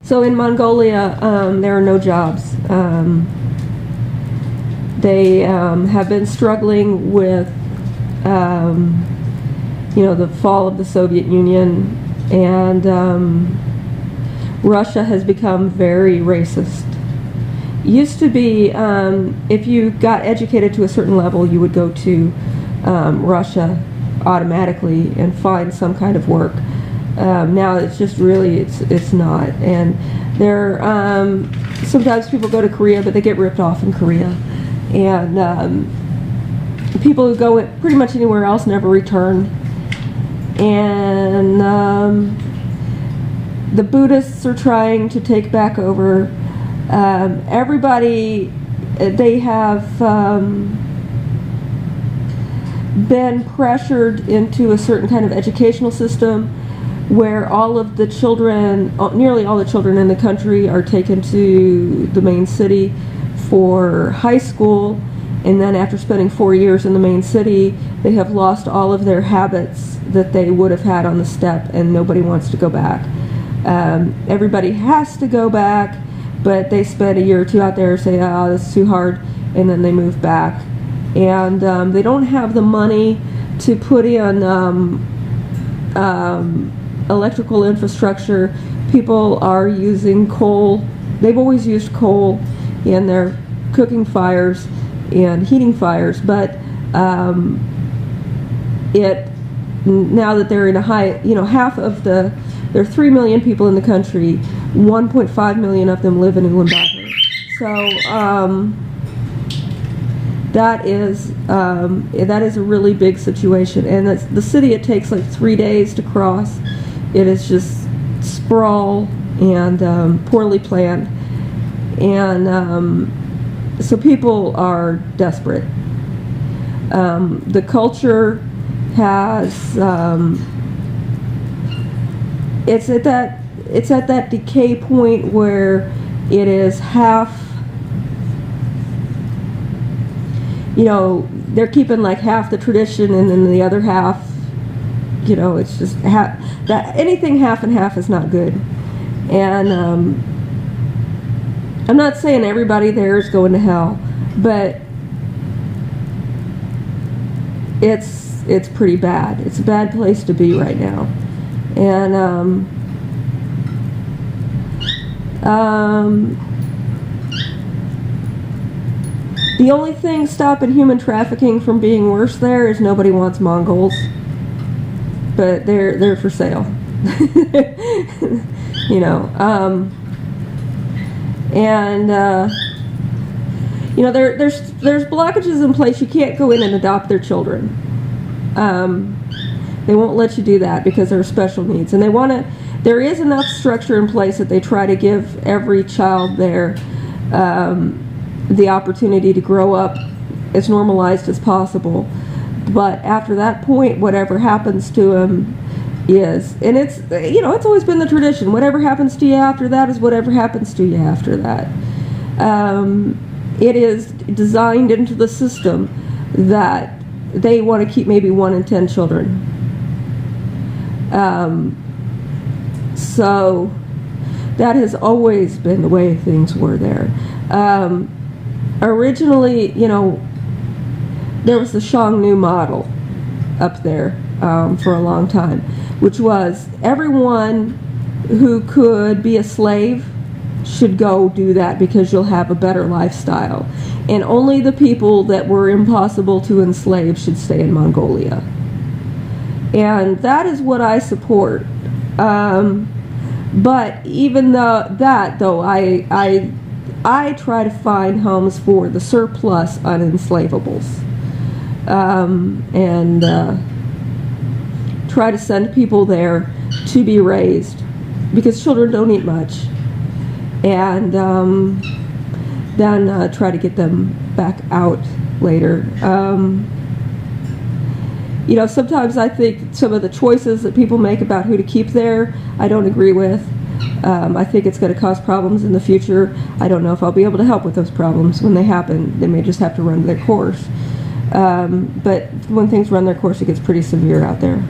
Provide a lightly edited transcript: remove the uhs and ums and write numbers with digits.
So in Mongolia, there are no jobs. They have been struggling with, the fall of the Soviet Union, and Russia has become very racist. Used to be, if you got educated to a certain level, you would go to Russia automatically and find some kind of work. Now it's just really, it's not. And there, sometimes people go to Korea, but they get ripped off in Korea. And people who go pretty much anywhere else never return. And the Buddhists are trying to take back over. Everybody, they have been pressured into a certain kind of educational system where all of the children, nearly all the children in the country are taken to the main city for high school, and then after spending 4 years in the main city, they have lost all of their habits that they would have had on the steppe, and nobody wants to go back. Everybody has to go back, but they spend a year or two out there, say, oh, this is too hard, and then they move back. And they don't have the money to put in electrical infrastructure. People are using coal. They've always used coal in their cooking fires and heating fires, but now that they're in a high, half of there are 3 million people in the country, 1.5 million of them live in Ulaanbaatar. So that is a really big situation, and the city, it takes like 3 days to cross. It is just sprawl and poorly planned, and so people are desperate. The culture has it's at that decay point where it is half. They're keeping like half the tradition, and then the other half, it's just anything half and half is not good. And I'm not saying everybody there is going to hell, but it's pretty bad. It's a bad place to be right now. And the only thing stopping human trafficking from being worse there is nobody wants Mongols, but they're for sale. There's blockages in place. You can't go in and adopt their children. They won't let you do that because there are special needs, and there is enough structure in place that they try to give every child there the opportunity to grow up as normalized as possible. But after that point, whatever happens to them is, and it's always been the tradition, whatever happens to you after that is whatever happens to you after that. It is designed into the system that they want to keep maybe 1 in 10 children. So that has always been the way things were there. Originally, there was the Xiongnu model up there for a long time, which was everyone who could be a slave should go do that because you'll have a better lifestyle. And only the people that were impossible to enslave should stay in Mongolia. And that is what I support. But even though I try to find homes for the surplus unenslavables, and try to send people there to be raised, because children don't eat much, and then try to get them back out later. Sometimes I think some of the choices that people make about who to keep there, I don't agree with. I think it's going to cause problems in the future. I don't know if I'll be able to help with those problems when they happen. They may just have to run their course. But when things run their course, it gets pretty severe out there.